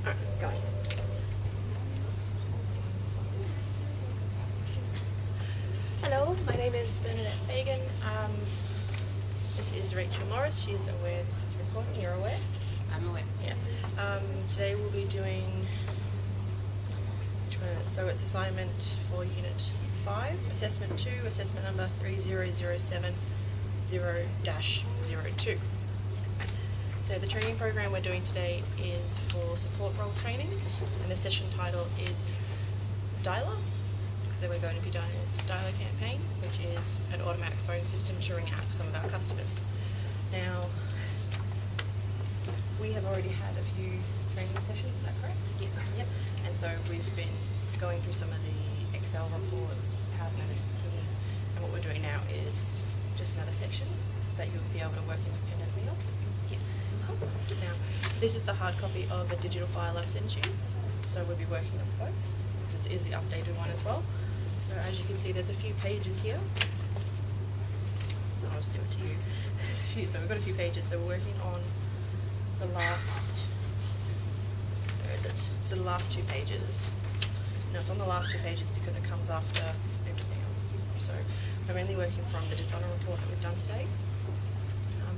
Alright, let's go. Hello, my name is Bernadette Fagan. This is Rachel Morris. She's aware this is recording. You're aware? I'm aware. Yeah. Today we'll be doing, so it's assignment for Unit 5, Assessment 2, Assessment number 30070-02. So the training program we're doing today is for support role training, and the session title is Dialer. So we're going to be doing a Dialer campaign, which is an automatic phone system to ring out for some of our customers. Now, we have already had a few training sessions, is that correct? Yes. Yep. And so we've been going through some of the Excel reports, how to manage the team, and what we're doing now is just another section that you'll be able to work independently on. Cool. Now, this is the hard copy of a digital file I've sent you, so we'll be working on both. This is the updated one as well. So as you can see, there's a few pages here. I'll just do it to you. So we've got a few pages, so we're working on the last, where is it? So the last 2 pages. No, it's on the last 2 pages because it comes after everything else. So I'm mainly working from the dishonour report that we've done today.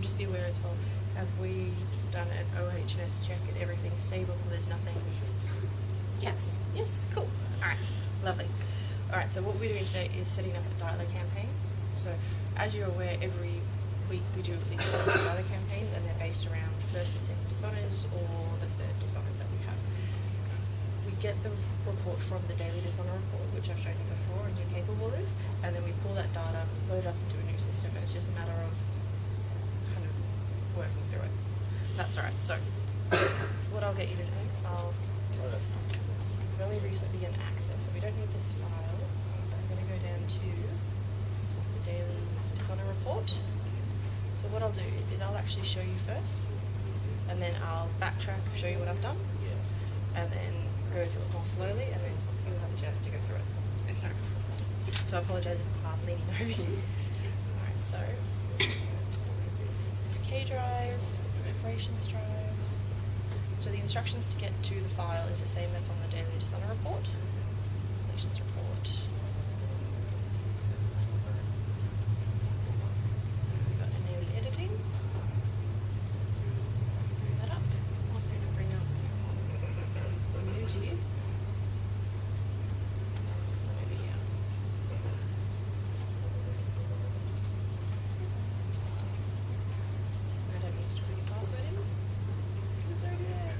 Just be aware as well, have we done an OHS check and everything's stable, there's nothing? Yes. Yes, cool. Alright, lovely. Alright, so what we're doing today is setting up a Dialer campaign. So as you're aware, every week we do these Dialer campaigns, and they're based around first and second dishonours or the third dishonours that we have. We get the report from the daily dishonour report, which I've shown you before and you're capable of, and then we pull that data, load it up into a new system, and it's just a matter of kind of working through it. That's alright. So what I'll get you to do, I've only recently been access, so we don't need this file. I'm going to go down to the daily dishonour report. So what I'll do is I'll actually show you first, and then I'll backtrack, show you what I've done, and then go through it more slowly, and then you'll have a chance to go through it. Okay. So I apologise if I'm leaning over you. Alright, so K drive, operations drive. So the instructions to get to the file is the same that's on the daily dishonour report. Operations report. We've got enabled editing. Bring that up. Also going to bring up emoji. Over here. I don't need to put your password in. It's already there.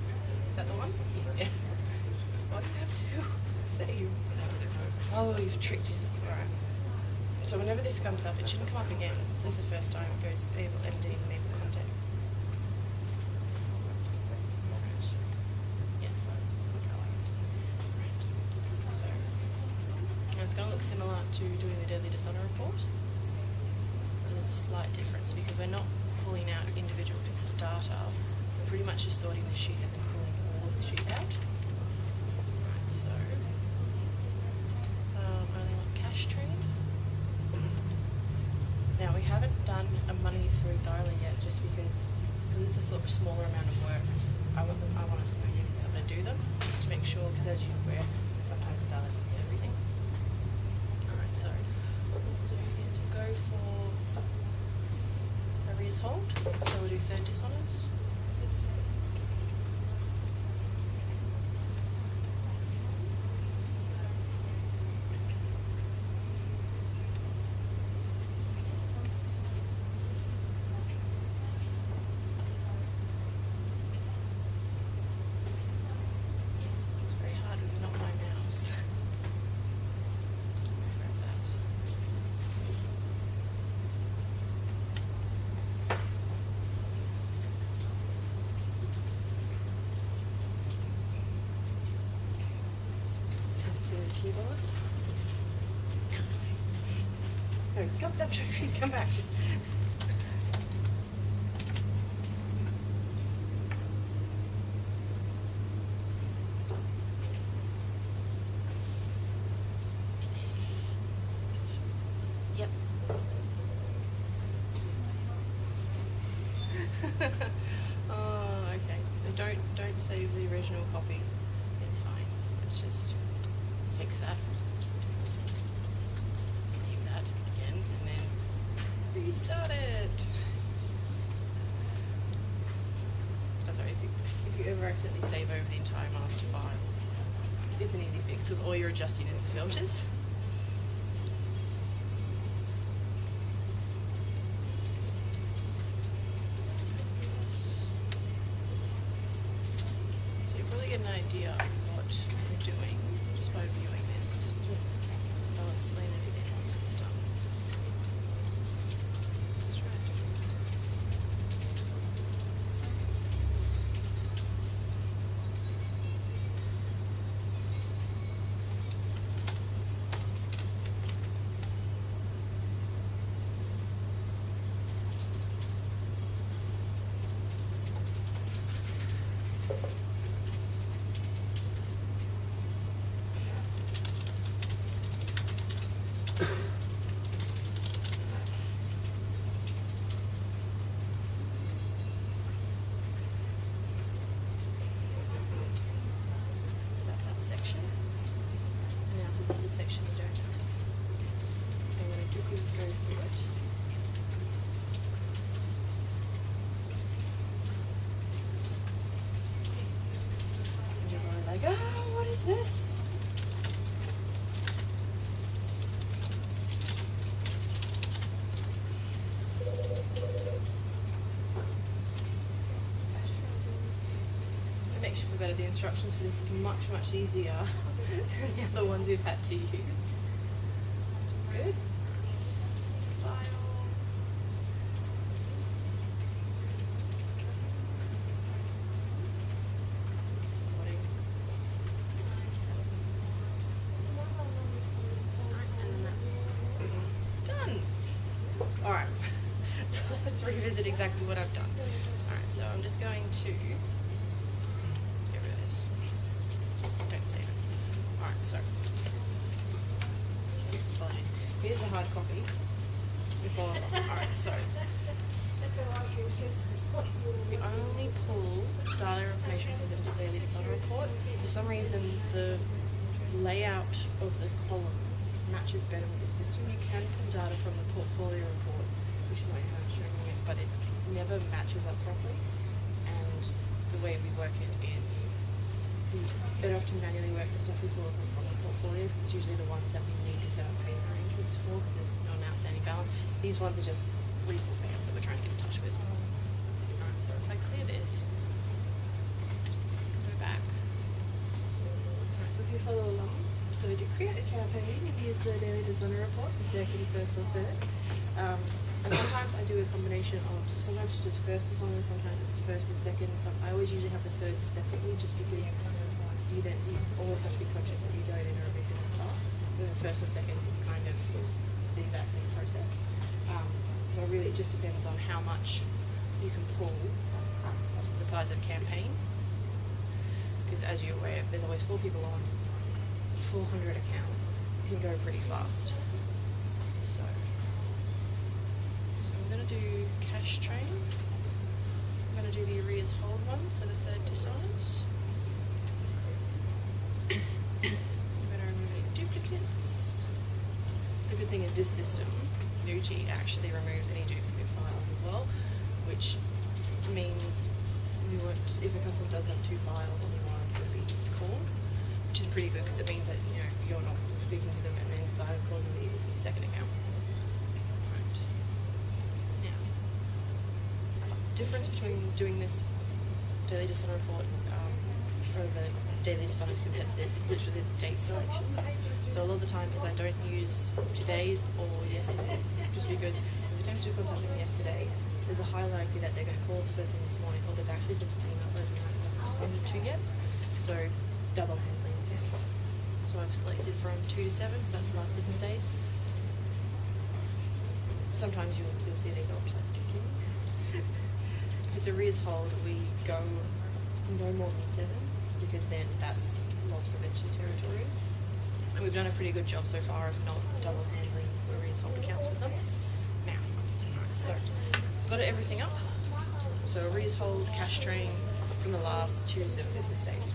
Is that the one? Yeah. Why do you have to save? Oh, you've tricked yourself. Alright. So whenever this comes up, it shouldn't come up again. This is the first time it goes enable editing, enable content. Yes. Right. So, and it's going to look similar to doing the daily dishonour report. There's a slight difference because we're not pulling out individual bits of data. We're pretty much just sorting the sheet and then pulling all of the sheet out. Right, so only want cash train. Now we haven't done a money through dialer yet, just because it's a sort of smaller amount of work. I want us to be able to do them, just to make sure, because as you're aware, sometimes the dialer doesn't get everything. Alright, so what we'll do is we'll go for arrears hold, so we'll do third dishonours. It's very hard with not my mouse. Grab that. To the keyboard. No, come back. Just. Yep. Oh, okay. So and don't save the original copy. It's fine. Let's just fix that. Save that again, and then restart it. Oh, sorry, if you ever accidentally save over the entire master file, it's an easy fix because all you're adjusting is the filters. So you'll probably get an idea of what you're doing just by viewing this. I'll explain it again once it's done. Let's try it. So that's that section. And now, so this is a section we don't have. I'm going to quickly go through it. And you're probably like, oh, what is this? It makes you feel better. The instructions for this is much, much easier than the other ones we've had to use. Which is good. File. Recording. And then that's done. Alright. So let's revisit exactly what I've done. Alright, so I'm just going to get rid of this. Don't save it. Alright, so apologies. Here's a hard copy. Alright, so we only pull data information from the daily dishonor report. For some reason the layout of the column matches better with the system. You can pull data from the portfolio report, which is what you have showing it, but it never matches up properly. And the way we work it is we better off to manually work the stuff we pull from the portfolio. It's usually the ones that we need to set up payment arrangements for because there's not an outstanding balance. These ones are just recent payments that we're trying to get in touch with. Alright, so if I clear this, go back. Alright, so if you follow along, so we do create a campaign, and here's the daily dishonor report for second, first, or third. And sometimes I do a combination of, sometimes it's just first dishonor, sometimes it's first and second. I always usually have the third separately just because you always have to be conscious that you don't enter a big different class. The first or second is kind of the exact same process. So really it just depends on how much you can pull, the size of campaign. Because as you're aware, there's always 4 people on, 400 accounts. It can go pretty fast. So I'm going to do cash train. I'm going to do the arrears hold one, so the third dishonors. I'm going to remove any duplicates. The good thing is this system, Nucci, actually removes any duplicate files as well, which means we won't, if a customer does have 2 files, only one's going to be called, which is pretty good because it means that you're not speaking to them and then deciding causing the second account. Right. Now, difference between doing this daily dishonor report for the daily dishonors compared to this is literally the date selection. So a lot of the time is I don't use today's or yesterday's, just because if they attempt to contact them yesterday, there's a high likelihood that they're going to call us first thing this morning, or they've actually sent an email that we haven't responded to yet. So double handling against. So I've selected from 2 to 7, so that's the last business days. Sometimes you'll see they go up to like 15. If it's arrears hold, we go no more than 7, because then that's loss prevention territory. And we've done a pretty good job so far of not double handling arrears hold accounts with them. Now, alright, so got everything up. So arrears hold, cash train, from the last 2 to 7 business days.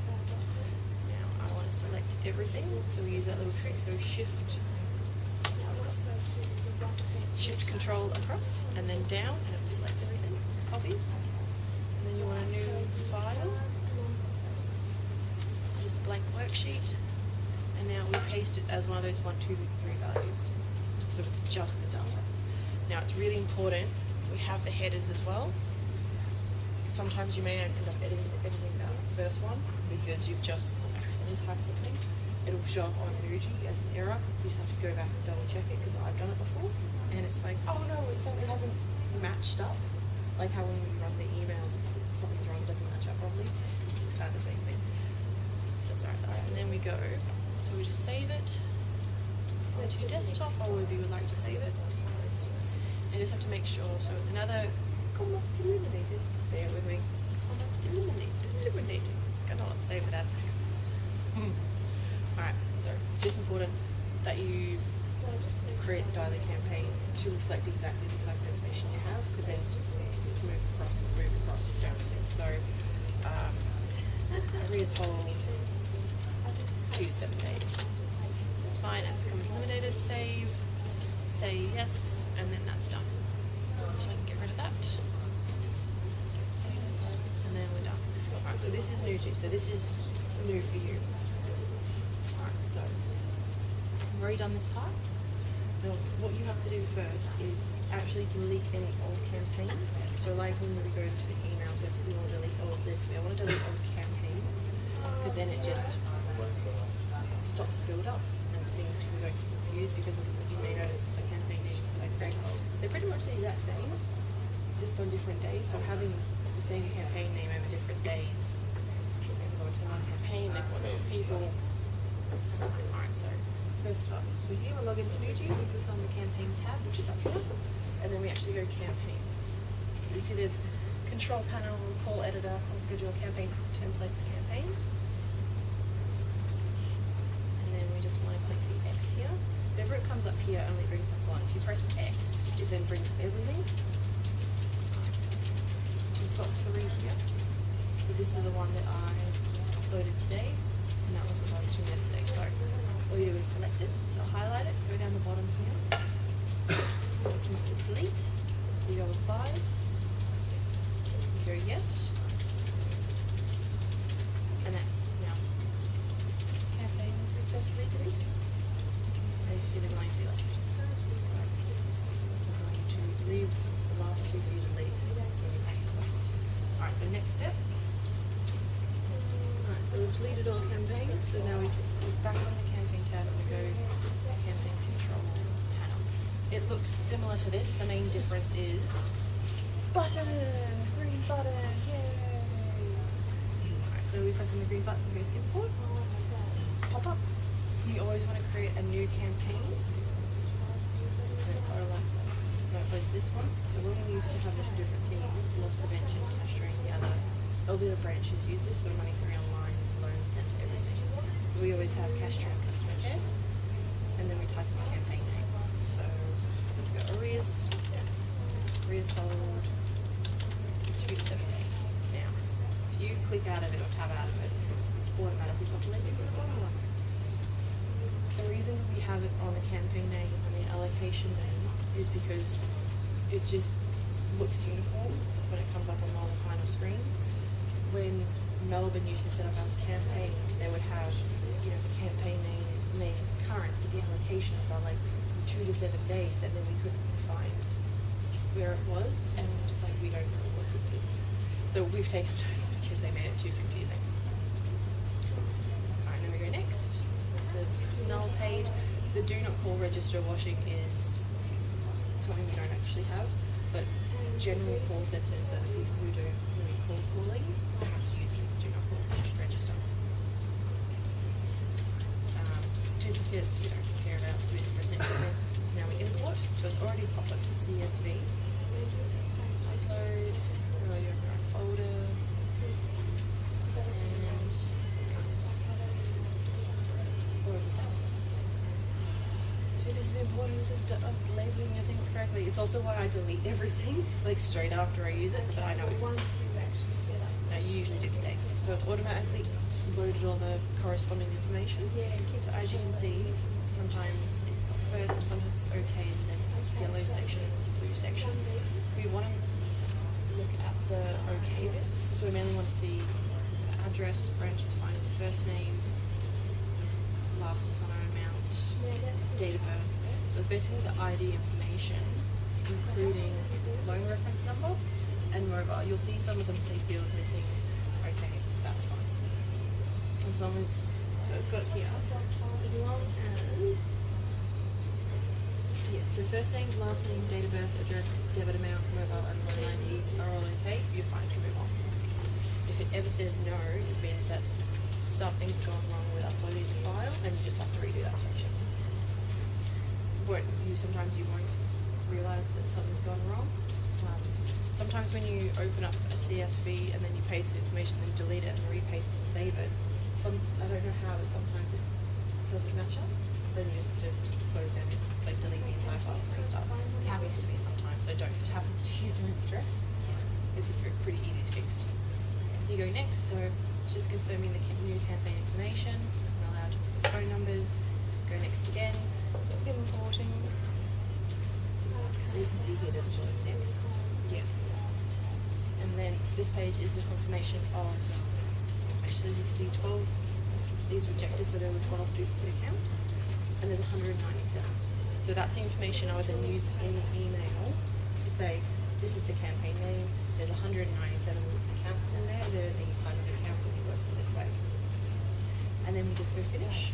Now I want to select everything, so we use that little trick. So shift control across and then down, and it will select everything. Copy. And then you want a new file. So just a blank worksheet. And now we paste it as one of those 1, 2, 3 values. So it's just the data. Now it's really important we have the headers as well. Sometimes you may end up editing that first one because you've just accidentally typed something. It'll show up on Muji as an error. You just have to go back and double check it because I've done it before. And it's like, oh no, something hasn't matched up. Like how when we run the emails, something's wrong, it doesn't match up properly. It's kind of the same thing. That's alright. And then we go, so we just save it onto desktop, or if you would like to save it. And just have to make sure, so it's another comma eliminated. Say it with me. Comma eliminated. Cannot say without an accent. Alright, so it's just important that you create the dialing campaign to reflect exactly the type of information you have, because then it's moved across down to it. So areas hold 2 to 7 days. That's fine, it's comma eliminated, save, say yes, and then that's done. So I can get rid of that. Save it, and then we're done. Alright, so this is new too, so this is new for you. Alright, so I've already done this part. Now, what you have to do first is actually delete any old campaigns. So like when we go into the emails, we want to delete all of this. We want to delete all the campaigns because then it just stops the build up and things can go confused because of, you may notice the campaign names that I create. They're pretty much the exact same, just on different days. So having the same campaign name over different days, maybe go into one campaign, they've got other people. Alright, so first up, so we're here, we'll log into Nuji, we click on the campaign tab, which is up here, and then we actually go campaigns. So you see there's control panel, call editor, call schedule, campaign templates, campaigns. And then we just want to click the X here. If ever it comes up here, only brings up one. If you press X, it then brings everything. So we've got 3 here. So this is the one that I uploaded today, and that was the ones from yesterday. So all you do is select it, so highlight it, go down the bottom here, you can click delete, you go apply, you go yes, and that's now campaign is successfully deleted. And you can see the blank seal. So I'm going to leave the last 2 for you to delete when you paste them. Alright, so next step. Alright, so we've deleted all campaigns, so now we're back on the campaign tab and we go campaign control panel. It looks similar to this. The main difference is button, green button, yay! Alright, so we press on the green button, we go to import, pop up. You always want to create a new campaign. Don't place this one. So we're going to use to have the 2 different teams, loss prevention, cash drain, the other. All the other branches use this, so Money 3 Online, Loan Center, everything. So we always have cash drain, customer care, and then we type in the campaign name. So let's go arrears hold 2 to 7 days. Now, if you click out of it or tab out of it, it automatically populates it to the bottom one. The reason we have it on the campaign name and the allocation name is because it just looks uniform when it comes up on all the final screens. When Melbourne used to set up our campaigns, they would have, you know, the campaign name is current, but the allocations are like 2 to 7 days, and then we couldn't find where it was, and we're just like, we don't know what this is. So we've taken it over because they made it too confusing. Alright, then we go next. It's a null page. The do not call register washing is something we don't actually have, but general call centers, so the people who do call calling, they have to use the do not call register. Certificates we don't care about, so we just press next button. Now we import, so it's already popped up to CSV. Upload, go to our folder, and or is it done? This is the importance of labeling your things correctly. It's also why I delete everything like straight after I use it, but I know it's once you've actually set up. now you usually do the dates. So it's automatically loaded all the corresponding information. So as you can see, sometimes it's got first and sometimes it's okay, and there's this yellow section and this blue section. We want to look at the okay bits. So we mainly want to see the address, branch is fine, first name, last dishonor amount, date of birth. So it's basically the ID information, including loan reference number and mobile. You'll see some of them say field missing. Okay, that's fine. As long as, so it's got here, as long as, yeah, so first name, last name, date of birth, address, debit amount, mobile and loan ID are all okay, you're fine to move on. If it ever says no, it means that something's gone wrong with uploading the file and you just have to redo that section. Sometimes you won't realise that something's gone wrong. Sometimes when you open up a CSV and then you paste the information, then you delete it and repaste it and save it, I don't know how, but sometimes it doesn't match up. Then you just have to close down, like delete the entire file and restart. It happens to me sometimes, so don't. If it happens to you, don't stress. It's pretty easy to fix. You go next, so just confirming the new campaign information. So I'm allowed to put phone numbers. Go next again. Importing. So you can see here there's a lot of next. Yeah. And then this page is the confirmation of, so as you can see, 12 these rejected, so there were 12 duplicate accounts, and there's 197. So that's the information I would then use in the email to say, this is the campaign name, there's 197 accounts in there, there are these type of accounts that you work in this way. And then we just go finish.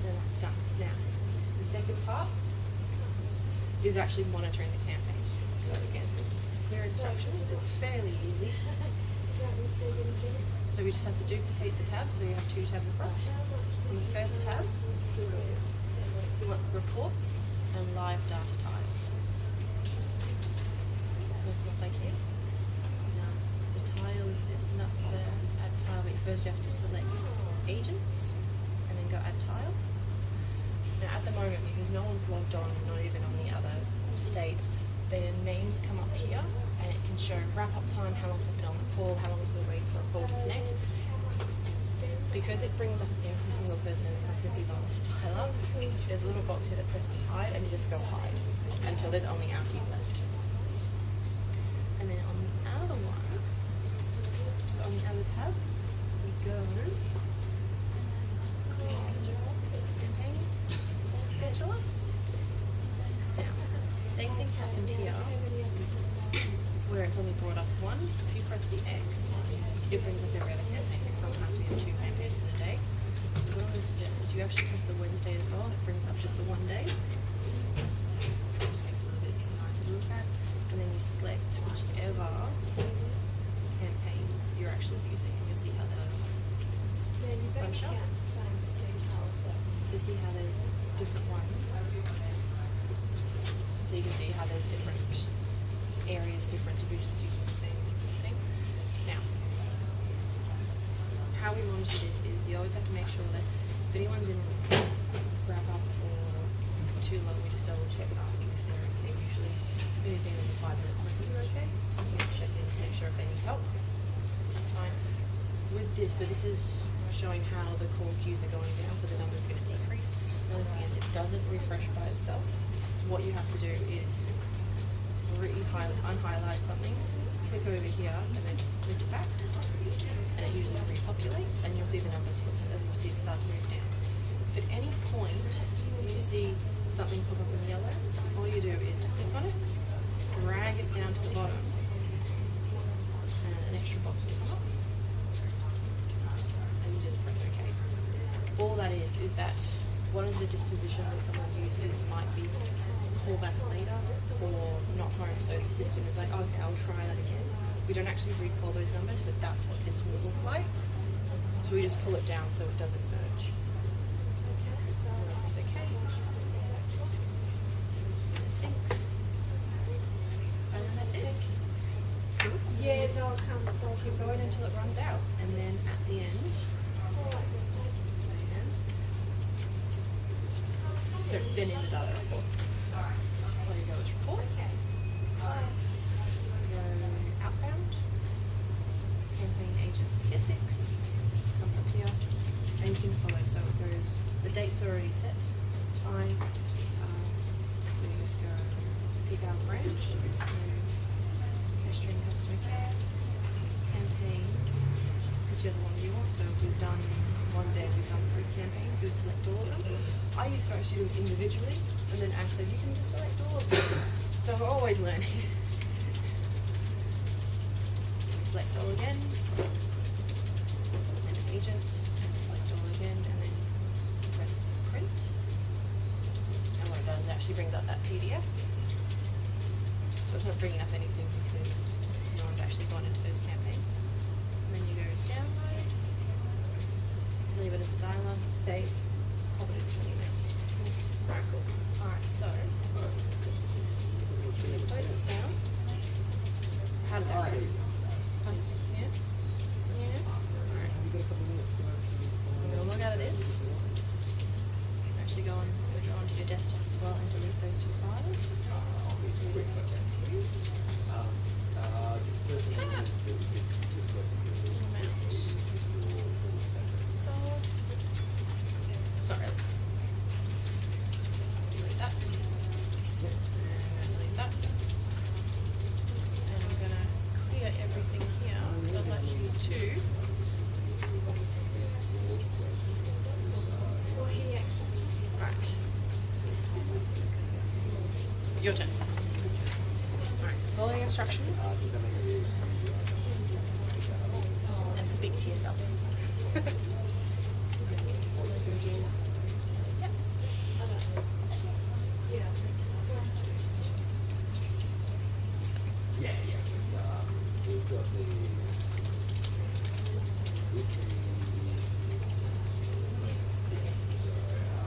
Then that's done. Now, the second part is actually monitoring the campaign. So again, clear instructions, it's fairly easy. So we just have to duplicate the tabs, so you have 2 tabs across. On the first tab, we want reports and live data type. That's what it looks like here. Now, the tile is this, and that's the add tile, but first you have to select agents, and then go add tile. Now at the moment, because no one's logged on, not even on the other states, their names come up here, and it can show wrap-up time, how long they've been on the call, how long they've been waiting for a call to connect. Because it brings up every single person in the company who's on this tile up, there's a little box here that presses hide, and you just go hide until there's only our team left. And then on the other one, so on the other tab, we go campaign scheduler. Now, same thing's happened here, where it's only brought up one. If you press the X, it brings up every other campaign, because sometimes we have 2 campaigns in a day. So what I'm going to suggest is you actually press the Wednesday as well, and it brings up just the one day. Just makes it a little bit nicer to look at. And then you select whichever campaigns you're actually using, and you'll see how they'll bunch up. You see how there's different ones. So you can see how there's different areas, different divisions using the same thing. Now, how we monitor this is you always have to make sure that if anyone's in wrap up or too long, we just double check asking if they're okay. Usually, anything over 5 minutes, like, are you okay? Just check in to make sure if they need help. That's fine. With this, so this is showing how the call queues are going down, so the number is going to decrease. The other thing is it doesn't refresh by itself. What you have to do is unhighlight something, click over here, and then click it back, and it usually repopulates, and you'll see the numbers, and you'll see it start to move down. If at any point you see something pop up in yellow, all you do is click on it, drag it down to the bottom, and an extra box will come up, and you just press OK. All that is that one of the dispositions that someone's used for this might be call back later or not home, so the system is like, okay, I'll try that again. We don't actually recall those numbers, but that's what this will look like. So we just pull it down so it doesn't merge. Press OK. Thanks. And then that's it. Cool. Yeah, so I'll keep going until it runs out, and then at the end, so send in the data report. There you go, it's reports. Go outbound. campaign agent statistics. Come up here, and you can follow. So it goes. The date's already set. It's fine. So you just go pick our branch, equestrian customer care, campaigns, whichever one you want. So if we've done one day, we've done 3 campaigns, you would select all of them. I used to actually do it individually, and then Ash said, you can just select all of them. So we're always learning. We select all again, and an agent, and select all again, and then press print. And what it does, it actually brings up that PDF. So it's not bringing up anything because no one's actually gone into those campaigns. And then you go download, leave it as a dialer, save, pop it into an email. Alright, cool. Alright, so I'm gonna close this down. How did that go? Yeah? Yeah? Alright. So I'm gonna log out of this. Actually go onto your desktop as well and delete those 2 files. Confused. Sold. Sorry. Delete that. And delete that. And I'm gonna clear everything here because I'd like you to go here. Right. Your turn. Alright, so follow your instructions and speak to yourself. Yep.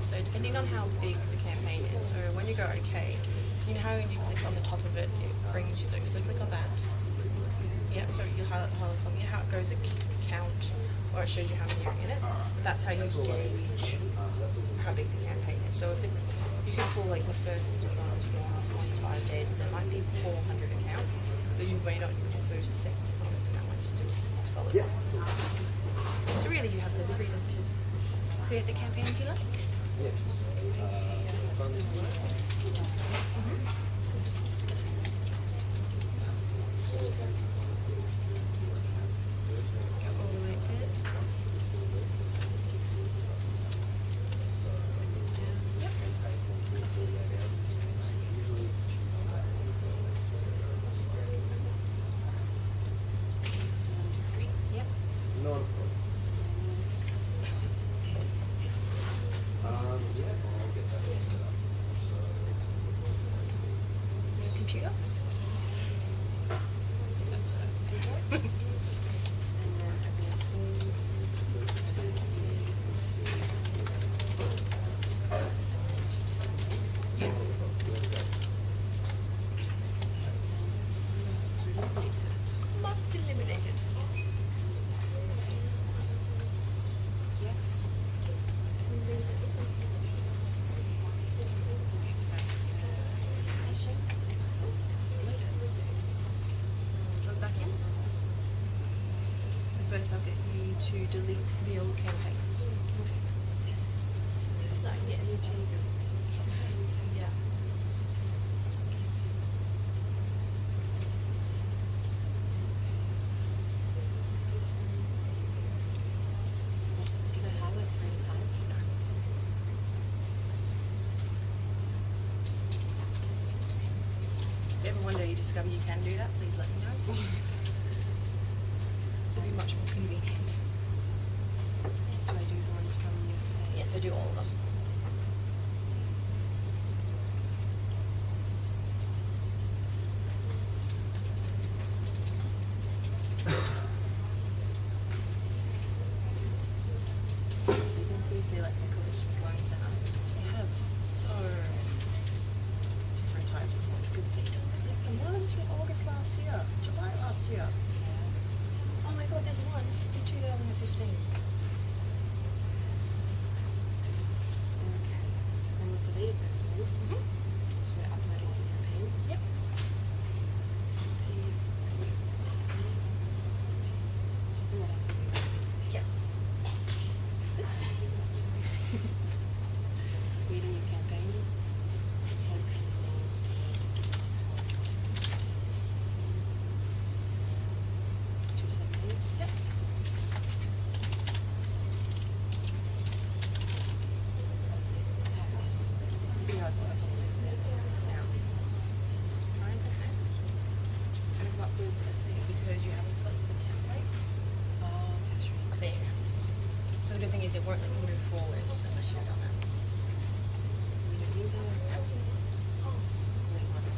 So depending on how big the campaign is, so when you go OK, you know how when you click on the top of it, it brings to, so click on that. Yeah, so you highlight the whole column. You know how it goes a count, or it shows you how many are in it. That's how you gauge how big the campaign is. So if it's, you can pull like the first dishonest ones 1 to 5 days, and there might be 400 accounts. So you may not even go to the second dishonest, and that might just do solid. Yeah. So really, you have the freedom to create the campaigns you like. Computer. That's what I was looking for. Marked eliminated. Plug back in. So first I'll get you to delete the old campaigns. So yes. Yeah. Can I highlight for any time? If ever one day you discover you can do that, please let me know. It'll be much more convenient. Do I do the ones from yesterday? Yes, I do all of them. So you can see like the collection loan center. They have so different types of ones because they delete them. One of them's from August last year, July last year. Oh my god, there's one in 2015. Okay, so then we've deleted those ones. So we're uploading the campaign. Yep. good thing is it won't let you move forward unless you've done that. We don't need to. We want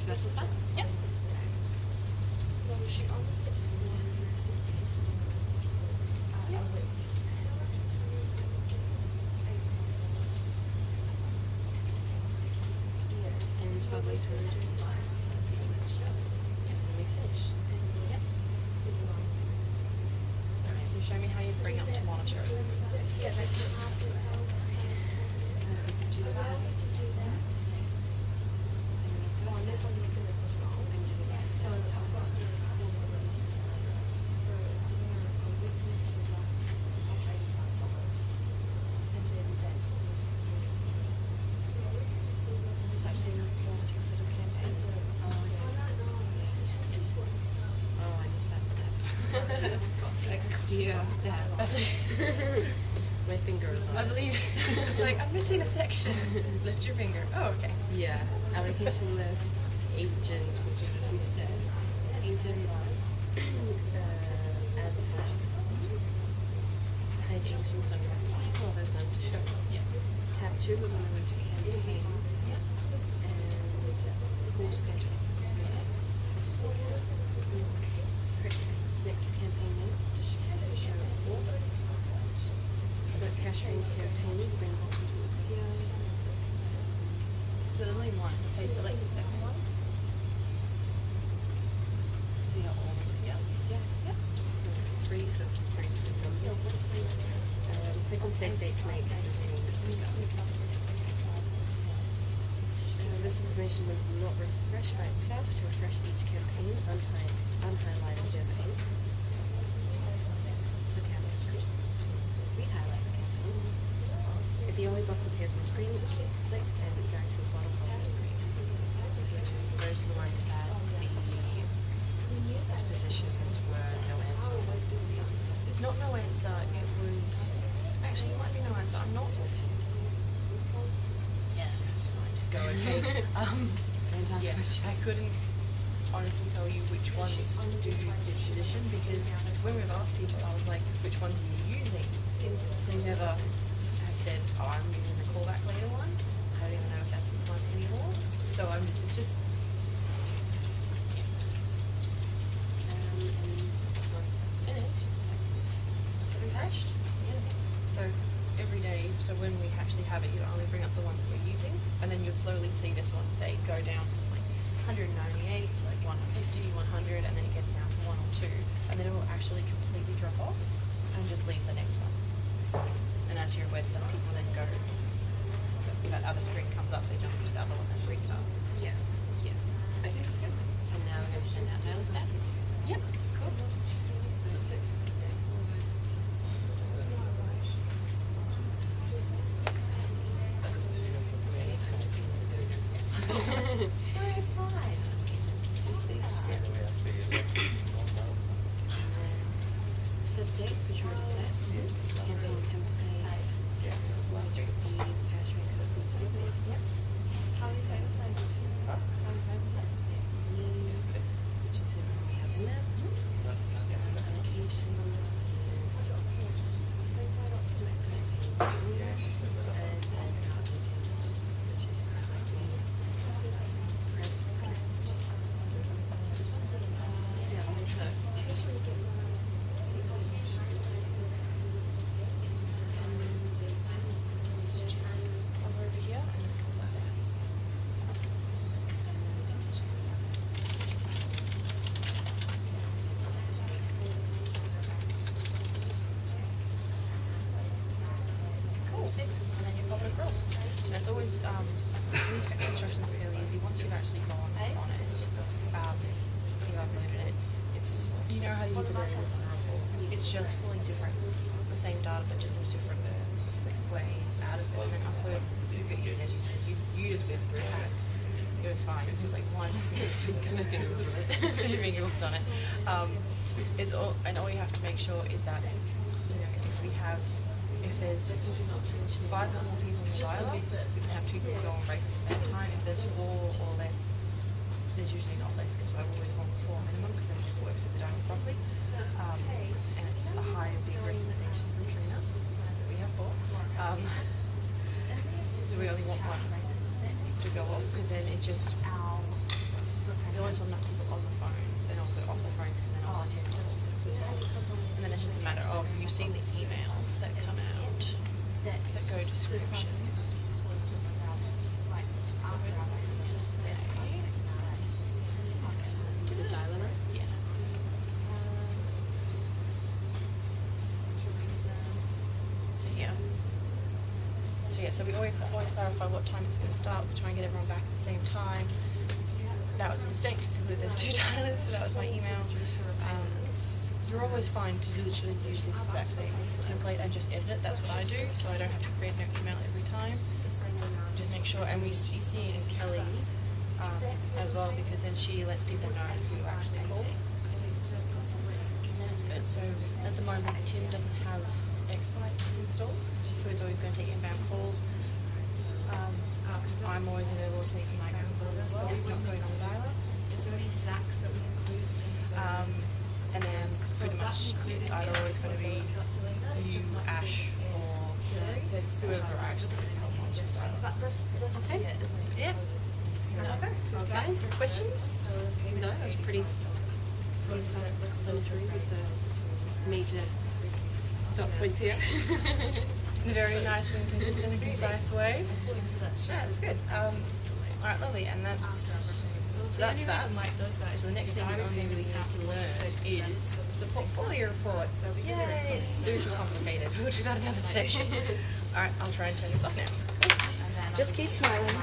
So that's all fine? Yep. And probably to when we finish. Yep. Alright, so show me how you bring up to monitor it. So do that. It's actually reporting instead of campaign. Oh, I missed that step. A clear step. My finger is on I it. believe it's like, I'm missing a section. Lift your finger. Oh, okay. Yeah. Allocation list, agent, which is this instead. Agent, add set. Hide agents under well, there's none to show. Yeah. Tab 2, we're going to go to campaigns. Yeah. And course schedule. Just in case. Next campaign name. Show report. Select cash range campaign. Bring boxes will appear. So there's only one. So you select the second one. So you got all of them. Yeah. Yeah. Yep. So 3 because 3 is the number. Click on today's date to make the screen. This information will not refresh by itself. To refresh each campaign, unhighlight the campaign. So re-highlight the campaign. If the only box appears on the screen, click and drag to the bottom of the screen. So those are the ones that the dispositions were no answer. It's not no answer. It was actually it might be no answer. I'm not. Yeah, that's fine. Just go. Okay. Don't ask Yeah, questions. I couldn't honestly tell you which ones do disposition because when we've asked people, I was like, which ones are you using? They never have said, oh, I'm using the callback later one. I don't even know if that's the one anymore. So it's just. And once that's finished, Is it refreshed? Yeah. So every day, so when we actually have it, you only bring up the ones that we're using, and then you'll slowly see this one say go down from like 198 to like 150, 100, and then it gets down to 1 or 2, and then it will actually completely drop off and just leave the next one. And as you're aware, some people then go, that other screen comes up, they jump to the other one and restarts. yeah. Okay, that's good. So now we're going to send out our stats. Yep, cool. Set dates, which are already set. Campaign template. Electric feed, cash rate, custom service. Yep. News, which is hidden we have in there. Allocation is select campaign. And then our details, which is selecting press print. Yeah, so Over here, and then it comes out there. Cool. And then you pop it across. And it's always, these instructions are fairly easy. Once you've actually gone on it, you uploaded it, it's, you know how to use the data center report. it's just pulling the same data, but just in a different way out of it, and then upload it super easy. As you said, you just whizzed through it. It was fine. It was like one step because my finger was on it. Because your finger was on it. It's all, and all you have to make sure is that, you know, if there's 5 or more people in the dialogue, we can have 2 people go on break at the same time. If there's 4 or less, there's usually not less because I've always gone 4 minimum because then it just works with the dialogue properly. And it's a high and big recommendation from Trina that we have 4. So we only want 1 to go off because then it just, we always want enough people on the phones and also off the phones because then I'll attend to all the time. And then it's just a matter of, you've seen the emails that come out that go descriptions. So where's that yesterday? To the dialogue? Yeah. So here. So yeah, so we always clarify what time it's going to start. We try and get everyone back at the same time. That was a mistake because there's 2 dialers, so that was my email. You're always fine to literally use this exact same template and just edit it. That's what I do, so I don't have to create an email every time. Just make sure, and we CC in Kelly as well, because then she lets people know who actually called. That's good. So at the moment, Tim doesn't have Excite installed, so he's always going to take inbound calls. I'm always available to take inbound calls as well, not going on the dialer. Is there any sacks that we include? And then pretty much it's either always going to be you, Ash, or whoever actually gets help on shift dialer. But this Okay. yeah, isn't it? Yeah. Okay. Questions? No, it was pretty slow through with the major dot points here. In a very nice and consistent and concise way. Yeah, that's good. Alright, lovely, and that's that. So the next thing you only really need to learn is the portfolio report. Yay! It's super complicated. We'll do that another session. Alright, I'll try and turn this off now. Just keep smiling.